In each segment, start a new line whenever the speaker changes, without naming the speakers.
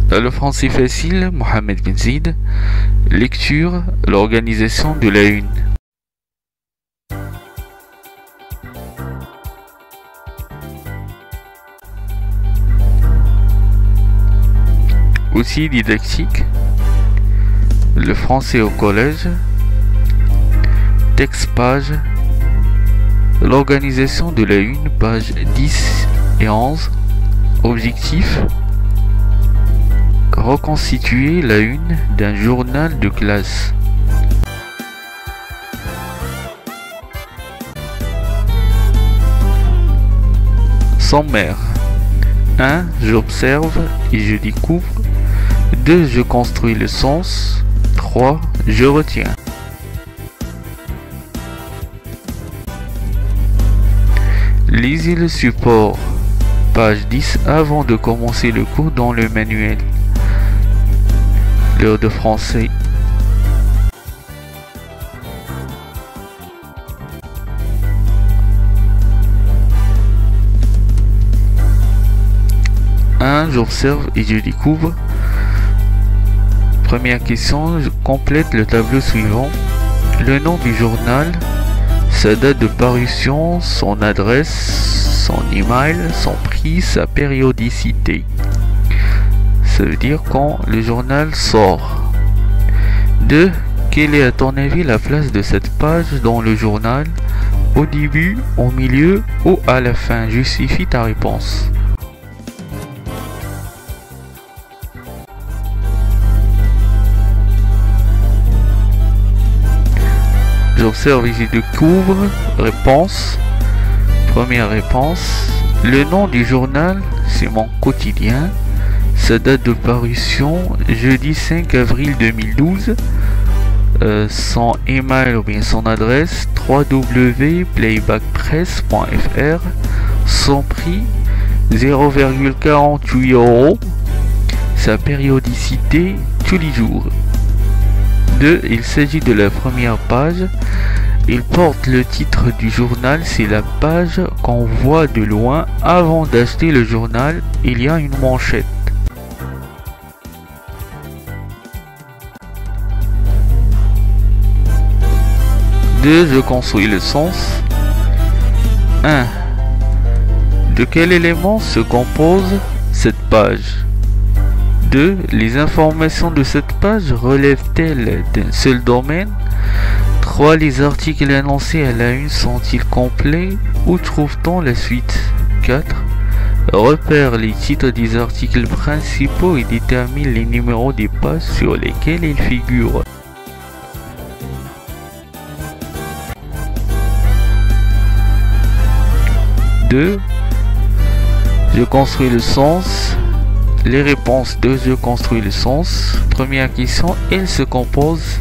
Dans le français facile, Mohamed Ben Zid. Lecture, l'organisation de la une. Outils didactiques. Le français au collège. Texte page. L'organisation de la une, pages 10 et 11. Objectif. Reconstituer la une d'un journal de classe. Sommaire. 1. J'observe et je découvre. 2. Je construis le sens. 3. Je retiens. Lisez le support. Page 10 avant de commencer le cours dans le manuel. L'heure de français. J'observe et je découvre. Première question, je complète le tableau suivant. Le nom du journal, sa date de parution, son adresse, son email, son prix, sa périodicité. Ça veut dire quand le journal sort. 2. Quelle est à ton avis la place de cette page dans le journal? Au début, au milieu ou à la fin? Justifie ta réponse. J'observe et je découvre. Réponse. Première réponse. Le nom du journal, c'est mon quotidien. Sa date de parution, jeudi 5 avril 2012. Son email ou bien son adresse, www.playbackpress.fr. Son prix, 0,48 €. Sa périodicité, tous les jours. 2. Il s'agit de la première page. Il porte le titre du journal, c'est la page qu'on voit de loin. Avant d'acheter le journal, il y a une manchette. Je construis le sens. 1. De quel élément se compose cette page? 2. Les informations de cette page relèvent-elles d'un seul domaine? 3. Les articles annoncés à la une sont-ils complets? Où trouve-t-on la suite? 4. Repère les titres des articles principaux et détermine les numéros des pages sur lesquels ils figurent. Je construis le sens. Les réponses de je construis le sens. Première question, elle se compose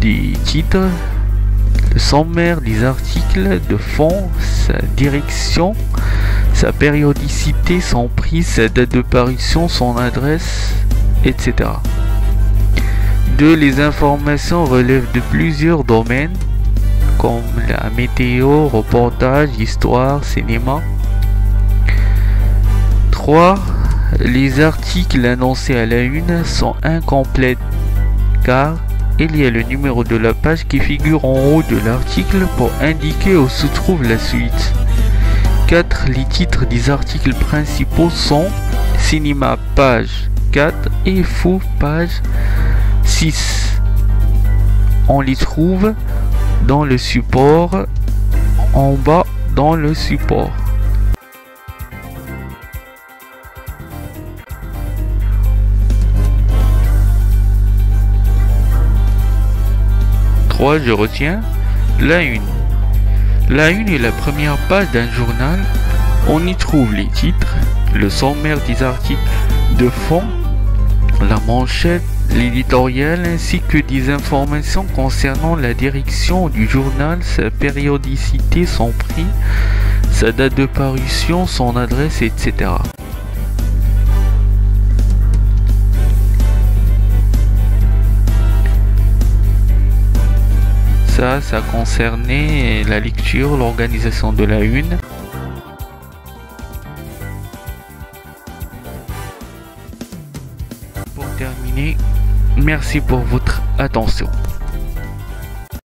des titres, le sommaire des articles, de fond, sa direction, sa périodicité, son prix, sa date de parution, son adresse, etc. 2. Les informations relèvent de plusieurs domaines comme la météo, reportage, histoire, cinéma. 3. Les articles annoncés à la une sont incomplets car il y a le numéro de la page qui figure en haut de l'article pour indiquer où se trouve la suite. 4. Les titres des articles principaux sont Cinéma page 4 et Fou page 6. On les trouve dans le support, en bas dans le support. Je retiens la une. La une est la première page d'un journal. On y trouve les titres, le sommaire des articles de fond, la manchette, l'éditorial ainsi que des informations concernant la direction du journal, sa périodicité, son prix, sa date de parution, son adresse, etc. Ça concernait la lecture, l'organisation de la une. pour terminer, merci pour votre attention.